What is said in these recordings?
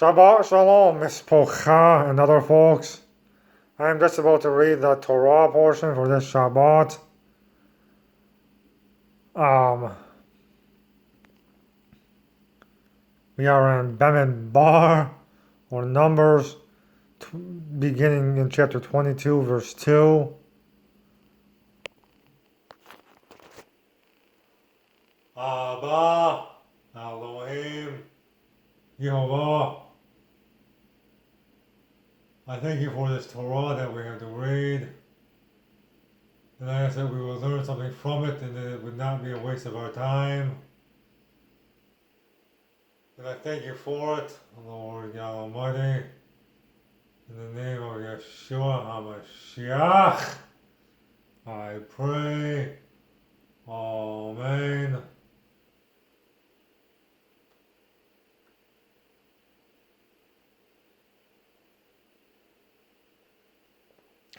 Shabbat Shalom, Miss Pocha and other folks. I'm just about to read the Torah portion for this Shabbat. We are in Bemidbar, or Numbers, beginning in chapter 22, verse 2. Abba, Elohim, Yehovah. I thank you for this Torah that we have to read. And I ask that we will learn something from it and that it would not be a waste of our time. And I thank you for it, Lord God Almighty. In the name of Yeshua HaMashiach, I pray. Amen.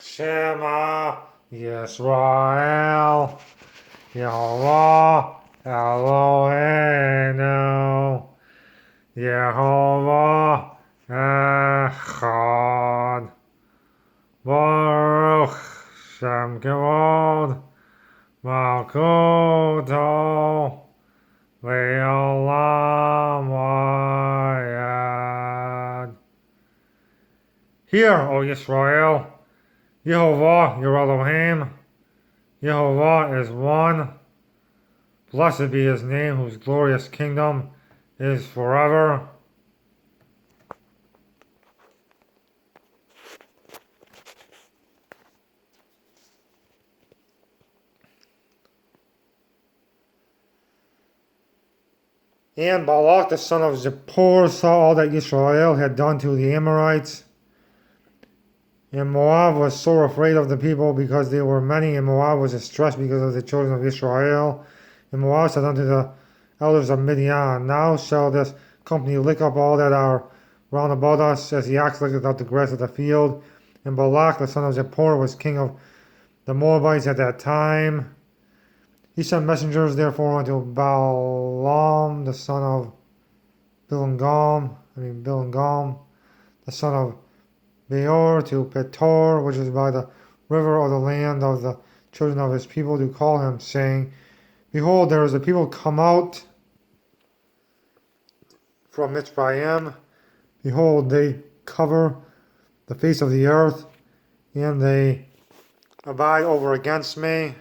Shema Yisrael, Yehovah Eloheinu, Yehovah Echad, Baruch Shem Kavod, Malkuto, Le'olam Vayad. Hear, O Yisrael, Yehovah, your Elohim, Yehovah is one. Blessed be his name, whose glorious kingdom is forever. And Balak the son of Zippor saw all that Israel had done to the Amorites. And Moab was sore afraid of the people because they were many, and Moab was distressed because of the children of Israel. And Moab said unto the elders of Midian, Now shall this company lick up all that are round about us, as the ox licketh up the grass of the field. And Balak the son of Zippor was king of the Moabites at that time. He sent messengers therefore unto Balaam the son of Balaam, the son of Beor, to Petor, which is by the river of the land of the children of his people, to call him, saying, Behold, there is a people come out from Mitzrayim. Behold, they cover the face of the earth, and they abide over against me.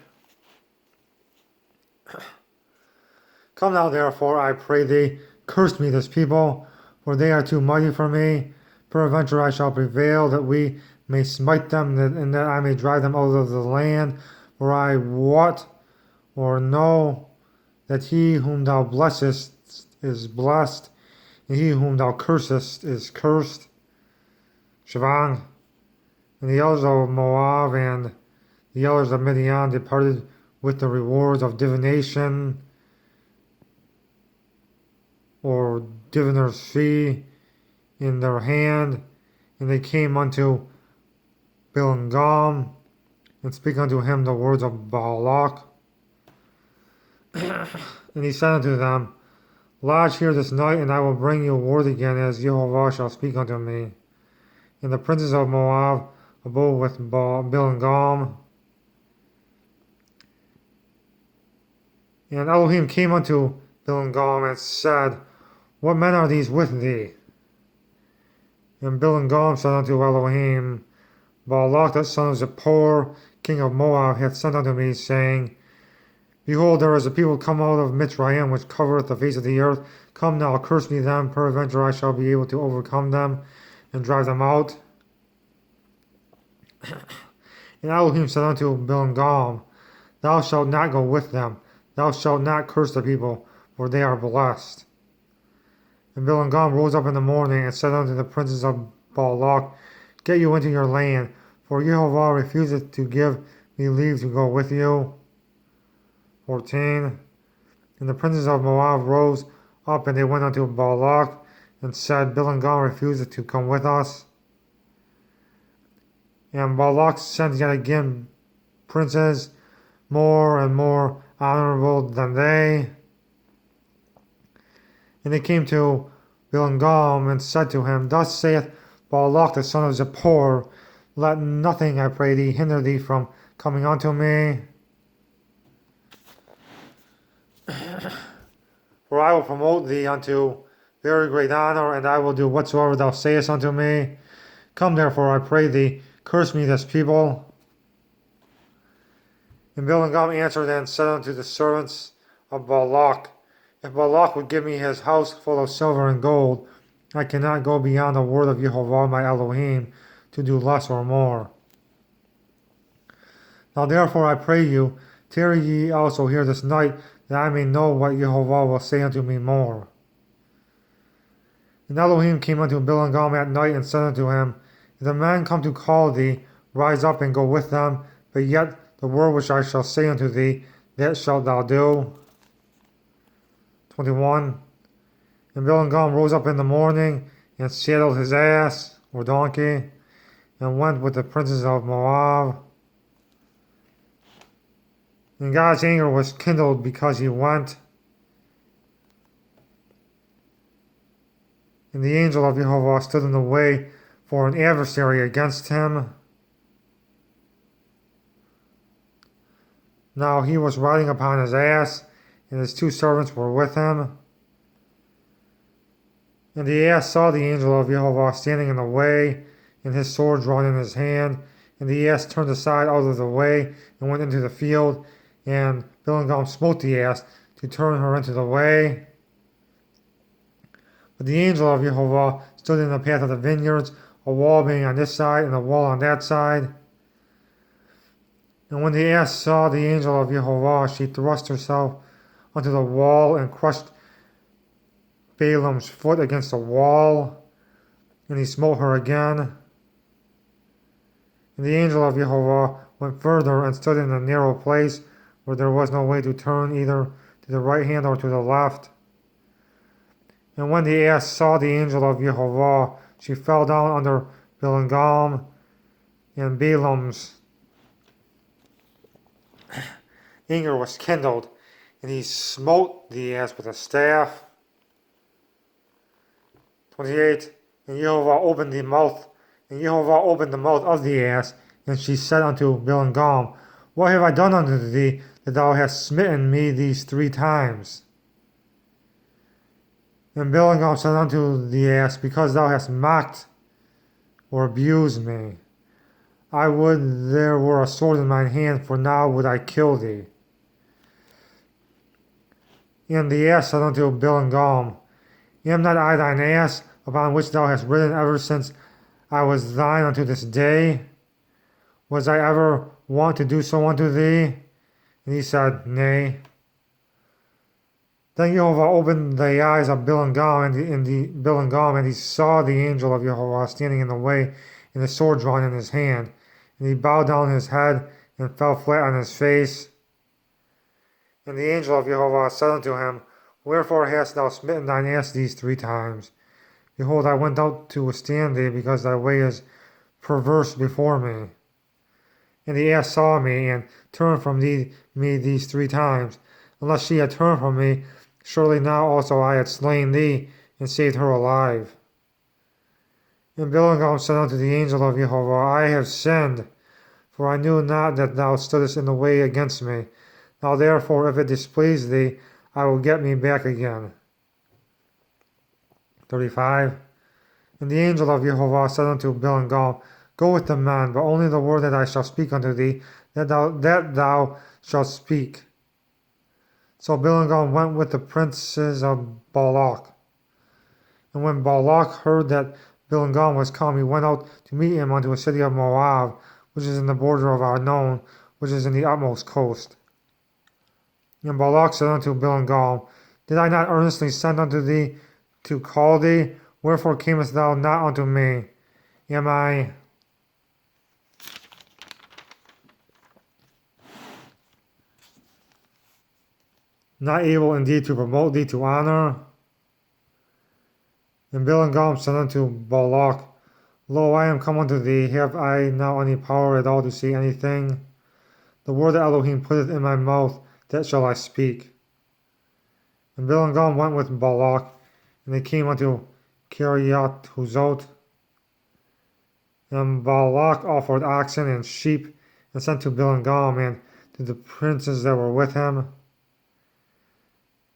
Come now, therefore, I pray thee, curse me this people, for they are too mighty for me. Peradventure I shall prevail, that we may smite them, and that I may drive them out of the land. For I wot or know that he whom thou blessest is blessed, and he whom thou cursest is cursed. Shavang. And the elders of Moab and the elders of Midian departed with the rewards of divination, or diviner's fee, in their hand, and they came unto Balaam, and speak unto him the words of Balak. And he said unto them, Lodge here this night, and I will bring you word again, as Jehovah shall speak unto me. And the princes of Moab abode with Balaam. And Elohim came unto Balaam and said, What men are these with thee? And Balaam said unto Elohim, Balak the son of Zippor, king of Moab, hath sent unto me, saying, Behold, there is a people come out of Mitzrayim, which covereth the face of the earth. Come now, curse me them, peradventure I shall be able to overcome them, and drive them out. And Elohim said unto Balaam, Thou shalt not go with them, thou shalt not curse the people, for they are blessed. And Balaam rose up in the morning, and said unto the princes of Balak, Get you into your land, for Jehovah refuseth to give me leave to go with you. 14. And the princes of Moab rose up, and they went unto Balak, and said, Balaam refuseth to come with us. And Balak sent yet again princes, more and more honorable than they. And they came to Balaam and said to him, Thus saith Balak the son of Zippor, Let nothing, I pray thee, hinder thee from coming unto me. For I will promote thee unto very great honor, and I will do whatsoever thou sayest unto me. Come therefore, I pray thee, curse me this people. And Balaam answered and said unto the servants of Balak, If Balak would give me his house full of silver and gold, I cannot go beyond the word of Jehovah my Elohim to do less or more. Now therefore I pray you, tarry ye also here this night, that I may know what Jehovah will say unto me more. And Elohim came unto Balaam at night and said unto him, If the men come to call thee, rise up and go with them, but yet the word which I shall say unto thee, that shalt thou do. 21. And Balaam rose up in the morning, and saddled his ass, or donkey, and went with the princes of Moab. And God's anger was kindled because he went. And the angel of Jehovah stood in the way for an adversary against him. Now he was riding upon his ass, and his two servants were with him. And the ass saw the angel of Jehovah standing in the way, and his sword drawn in his hand. And the ass turned aside out of the way, and went into the field. And Balaam smote the ass to turn her into the way. But the angel of Jehovah stood in the path of the vineyards, a wall being on this side, and a wall on that side. And when the ass saw the angel of Jehovah, she thrust herself onto the wall and crushed Balaam's foot against the wall, and he smote her again. And the angel of Jehovah went further and stood in a narrow place where there was no way to turn either to the right hand or to the left. And when the ass saw the angel of Jehovah, she fell down under Balaam, and Balaam's anger was kindled, and he smote the ass with a staff. 28. And Jehovah opened the mouth of the ass, and she said unto Balaam, What have I done unto thee, that thou hast smitten me these 3 times? And Balaam said unto the ass, Because thou hast mocked or abused me. I would there were a sword in mine hand, for now would I kill thee. And the ass said unto Balaam, Am not I thine ass, upon which thou hast ridden ever since I was thine unto this day? Was I ever wont to do so unto thee? And he said, Nay. Then Jehovah opened the eyes of Balaam, and he saw the angel of Jehovah standing in the way, and the sword drawn in his hand. And he bowed down his head, and fell flat on his face. And the angel of Jehovah said unto him, Wherefore hast thou smitten thine ass these 3 times? Behold, I went out to withstand thee, because thy way is perverse before me. And the ass saw me, and turned from me these 3 times. Unless she had turned from me, surely now also I had slain thee, and saved her alive. And Balaam said unto the angel of Jehovah, I have sinned, for I knew not that thou stoodest in the way against me. Now therefore, if it displease thee, I will get me back again. 35. And the angel of Jehovah said unto Balaam, Go with the men, but only the word that I shall speak unto thee, that thou shalt speak. So Balaam went with the princes of Balak. And when Balak heard that Balaam was come, he went out to meet him unto a city of Moab, which is in the border of Arnon, which is in the utmost coast. And Balak said unto Balaam, Did I not earnestly send unto thee to call thee? Wherefore camest thou not unto me? Am I not able indeed to promote thee to honor? And Balaam said unto Balak, Lo, I am come unto thee. Have I now any power at all to say anything? The word that Elohim putteth in my mouth, that shall I speak. And Balaam went with Balak, and they came unto Kiryat Huzot. And Balak offered oxen and sheep and sent to Balaam and to the princes that were with him.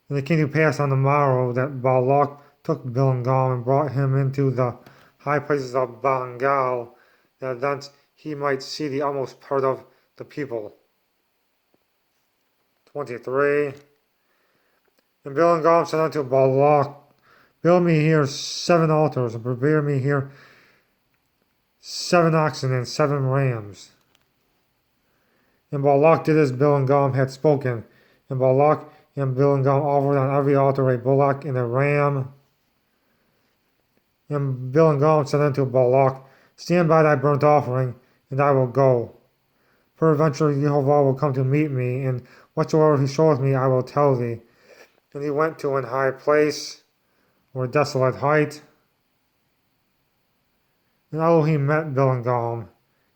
And it came to pass on the morrow that Balak took Balaam and brought him into the high places of Bengal, that thence he might see the utmost part of the people. 23. And Balaam said unto Balak, Build me here 7 altars, and prepare me here 7 oxen and 7 rams. And Balak did as Balaam had spoken, and Balak and Balaam offered on every altar a bullock and a ram. And Balaam said unto Balak, Stand by thy burnt offering, and I will go. Peradventure Jehovah will come to meet me, and whatsoever he showeth me I will tell thee. And he went to an high place, or a desolate height. And Elohim met Balaam,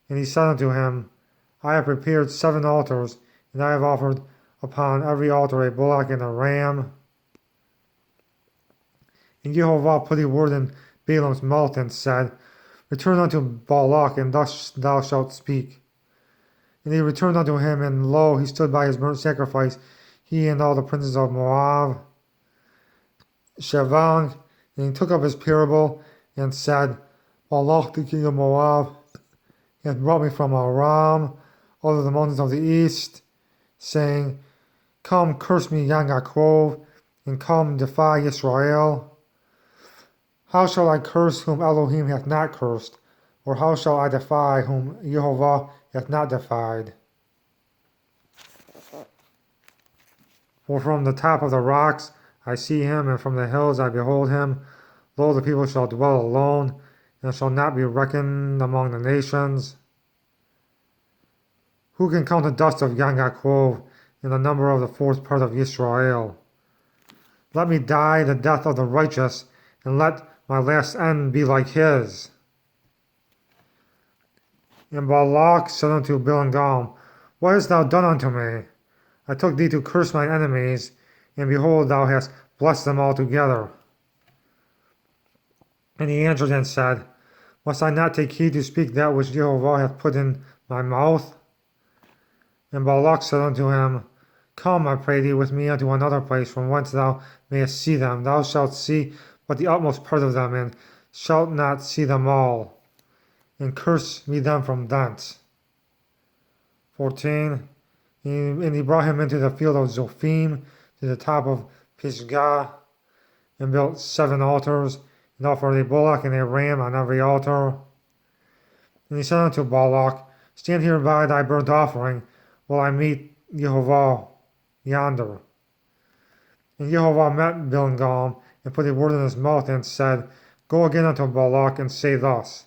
and he said unto him, I have prepared 7 altars, and I have offered upon every altar a bullock and a ram. And Jehovah put a word in Balaam's mouth, and said, Return unto Balak, and thus thou shalt speak. And he returned unto him, and lo, he stood by his burnt sacrifice, he and all the princes of Moab. Shavang, and he took up his parable, and said, Balak the king of Moab hath brought me from Aram, out of the mountains of the east, saying, Come, curse me, Yaakov, and come, defy Israel. How shall I curse whom Elohim hath not cursed? Or how shall I defy whom Jehovah hath not defied? For from the top of the rocks I see him, and from the hills I behold him. Lo, the people shall dwell alone, and shall not be reckoned among the nations. Who can count the dust of Yaakov, and the number of the 4th part of Israel? Let me die the death of the righteous, and let my last end be like his. And Balak said unto Balaam, What hast thou done unto me? I took thee to curse mine enemies, and behold, thou hast blessed them altogether. And he answered and said, Must I not take heed to speak that which Jehovah hath put in my mouth? And Balak said unto him, Come, I pray thee, with me unto another place, from whence thou mayest see them. Thou shalt see but the utmost part of them, and shalt not see them all. And curse me them from thence. 14. And he brought him into the field of Zophim, to the top of Pisgah, and built 7 altars, and offered a bullock and a ram on every altar. And he said unto Balak, Stand here by thy burnt offering, while I meet Jehovah yonder. And Jehovah met Balaam, and put a word in his mouth, and said, Go again unto Balak, and say thus.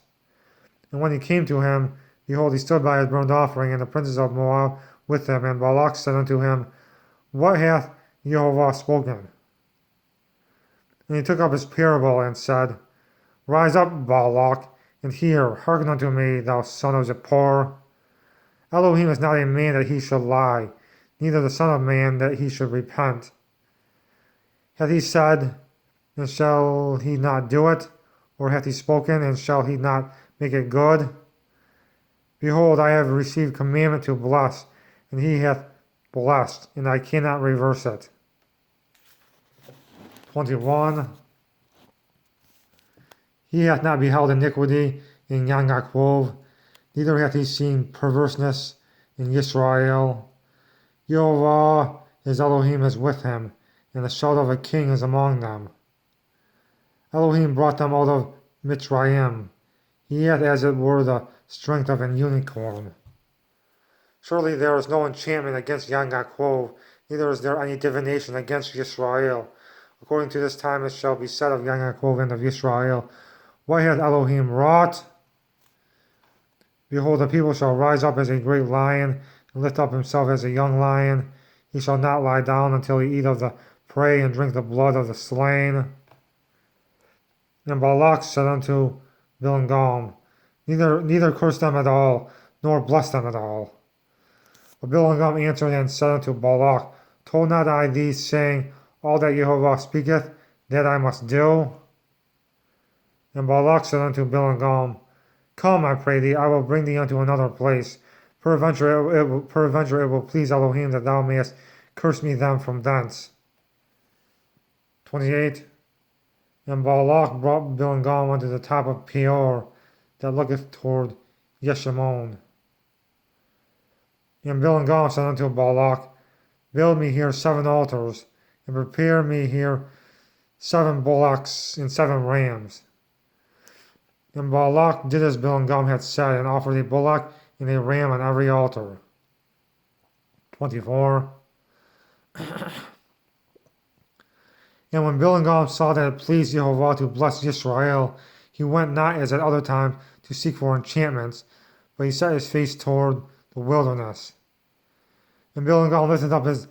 And when he came to him, behold, he stood by his burnt offering, and the princes of Moab with him. And Balak said unto him, What hath Jehovah spoken? And he took up his parable, and said, Rise up, Balak, and hear, hearken unto me, thou son of Zippor. Elohim is not a man that he should lie, neither the son of man that he should repent. Hath he said, and shall he not do it? Or hath he spoken, and shall he not make it good? Behold, I have received commandment to bless, and he hath blessed, and I cannot reverse it. 21. He hath not beheld iniquity in Yaakov, neither hath he seen perverseness in Israel. Jehovah his Elohim is with him, and the shout of a king is among them. Elohim brought them out of Mitzrayim. He hath as it were the strength of an unicorn. Surely there is no enchantment against Yaakov, neither is there any divination against Israel. According to this time it shall be said of Yaakov and of Israel, What hath Elohim wrought? Behold, the people shall rise up as a great lion, and lift up himself as a young lion. He shall not lie down until he eat of the prey and drink the blood of the slain. And Balak said unto Balaam, Neither curse them at all, nor bless them at all. But Balaam answered and said unto Balak, Told not I thee, saying, All that Jehovah speaketh, that I must do? And Balak said unto Balaam, Come, I pray thee, I will bring thee unto another place. Peradventure it will please Elohim that thou mayest curse me them from thence. 28. And Balak brought Balaam unto the top of Peor, that looketh toward Yeshimon. And Balaam said unto Balak, Build me here 7 altars, and prepare me here 7 bullocks and 7 rams. And Balak did as Balaam had said, and offered a bullock and a ram on every altar. 24. And when Balaam saw that it pleased Jehovah to bless Israel, he went not as at other times to seek for enchantments, but he set his face toward the wilderness. And Balaam lifted up his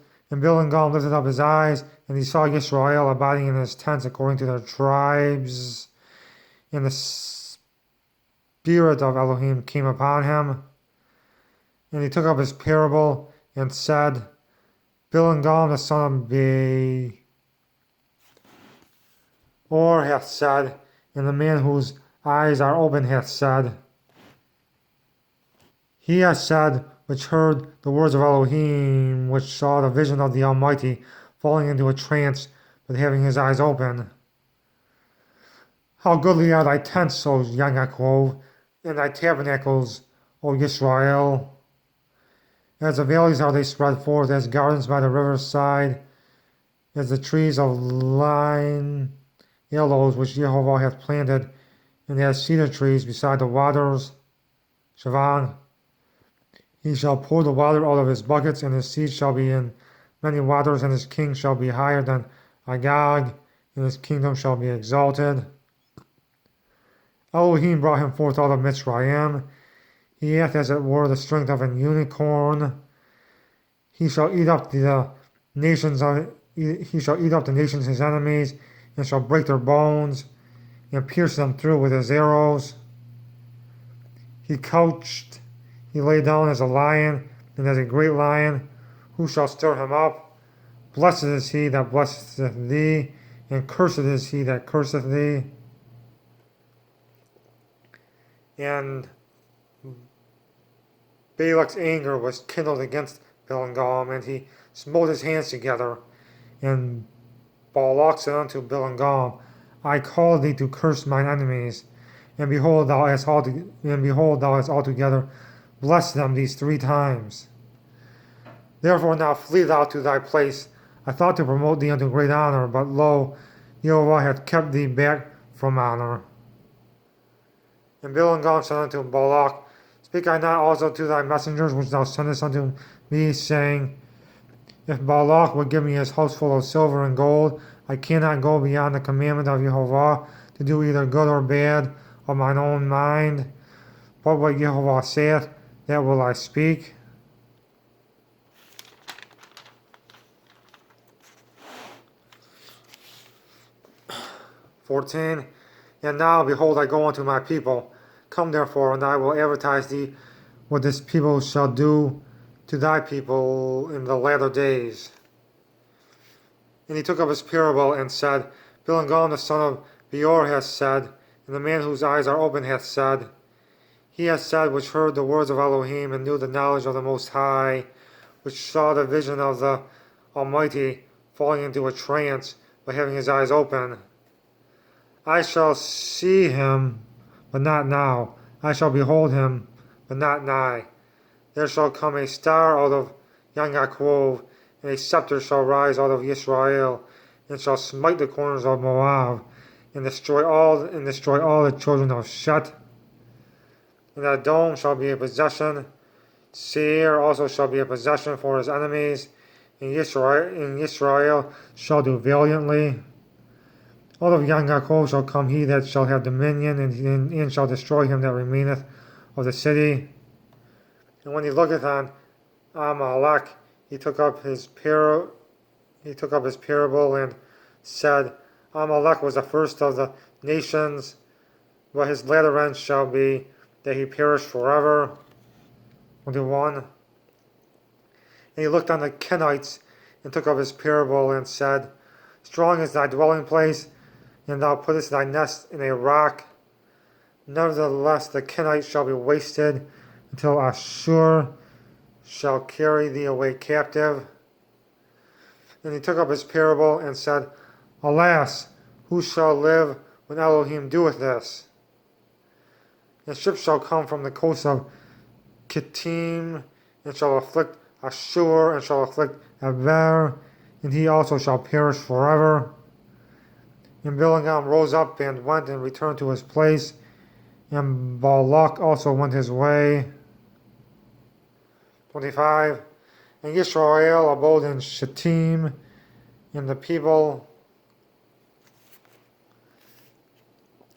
eyes, and he saw Israel abiding in his tents according to their tribes. And the Spirit of Elohim came upon him. And he took up his parable and said, Balaam the son of Beor hath said, and the man whose eyes are open hath said, He hath said, which heard the words of Elohim, which saw the vision of the Almighty, falling into a trance, but having his eyes open. How goodly are thy tents, O Yaakov, and thy tabernacles, O Israel. As the valleys are they spread forth, as gardens by the riverside, as the trees of line aloes which Jehovah hath planted, and as cedar trees beside the waters. Shavan. He shall pour the water out of his buckets, and his seed shall be in many waters, and his king shall be higher than Agag, and his kingdom shall be exalted. Elohim brought him forth out of Mitzrayim. He hath as it were the strength of an unicorn. He shall eat up the nations his enemies, and shall break their bones, and pierce them through with his arrows. He lay down as a lion, and as a great lion. Who shall stir him up? Blessed is he that blesseth thee, and cursed is he that curseth thee. And Balak's anger was kindled against Balaam, and he smote his hands together. And Balak said unto Balaam, I call thee to curse mine enemies, and behold, thou hast altogether blessed them these 3 times. Therefore now flee thou to thy place. I thought to promote thee unto great honor, but lo, Jehovah hath kept thee back from honor. And Balaam said unto Balak, Speak I not also to thy messengers which thou sendest unto me, saying, If Balak would give me his house full of silver and gold, I cannot go beyond the commandment of Jehovah to do either good or bad of mine own mind. But what Jehovah saith, that will I speak. (14) And now, behold, I go unto my people. Come therefore, and I will advertise thee what this people shall do to thy people in the latter days. And he took up his parable and said, Balaam the son of Beor hath said, and the man whose eyes are open hath said, He hath said, which heard the words of Elohim, and knew the knowledge of the Most High, which saw the vision of the Almighty, falling into a trance, but having his eyes open. I shall see him, but not now. I shall behold him, but not nigh. There shall come a star out of Yaakov, and a scepter shall rise out of Israel, and shall smite the corners of Moab, and destroy all the children of Shet. And Edom shall be a possession. Seir also shall be a possession for his enemies, and Israel shall do valiantly. Out of Yaakov shall come he that shall have dominion, and shall destroy him that remaineth of the city. And when he looketh on Amalek, he took up his parable and said, Amalek was the first of the nations, but his latter end shall be that he perish forever. 21. And he looked on the Kenites, and took up his parable, and said, Strong is thy dwelling place, and thou puttest thy nest in a rock. Nevertheless, the Kenites shall be wasted until Ashur shall carry thee away captive. And he took up his parable and said, Alas, who shall live when Elohim doeth this? And ships shall come from the coast of Kittim, and shall afflict Ashur, and shall afflict Eber, and he also shall perish forever. And Balaam rose up and went and returned to his place, and Balak also went his way. 25. And Yisrael abode in Shittim, and the people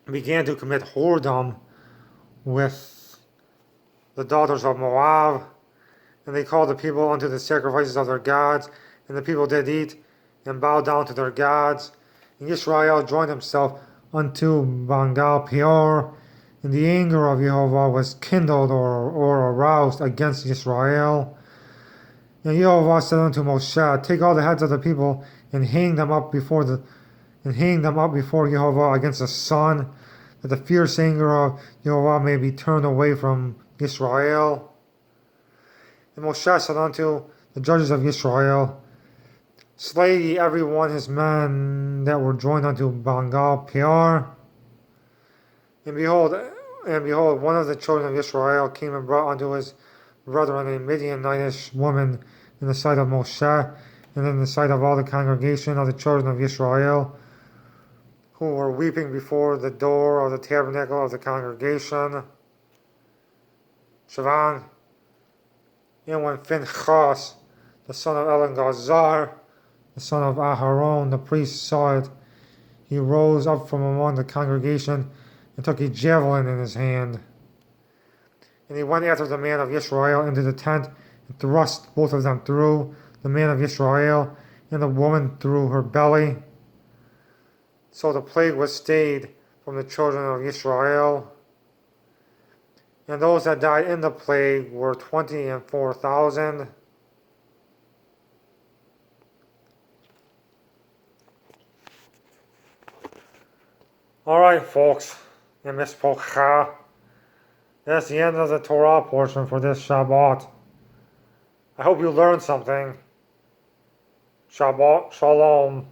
began to commit whoredom with the daughters of Moab, and they called the people unto the sacrifices of their gods, and the people did eat and bow down to their gods. And Israel joined himself unto Bangal Peor, and the anger of Jehovah was kindled or aroused against Israel. And Jehovah said unto Moshe, Take all the heads of the people and hang them up before Jehovah against the sun, that the fierce anger of Jehovah may be turned away from Israel. And Moshe said unto the judges of Israel, Slay ye every one his men that were joined unto Bangal Peor. And behold, one of the children of Israel came and brought unto his brethren a Midianitish woman in the sight of Moshe, and in the sight of all the congregation of the children of Israel, who were weeping before the door of the tabernacle of the congregation. Shavan. And when Phinehas, the son of Eleazar, the son of Aharon, the priest, saw it, he rose up from among the congregation and took a javelin in his hand. And he went after the man of Israel into the tent and thrust both of them through, the man of Israel and the woman through her belly. So the plague was stayed from the children of Israel. And those that died in the plague were 24,000. Alright, folks, and Miss Polcha, that's the end of the Torah portion for this Shabbat. I hope you learned something. Shabbat Shalom.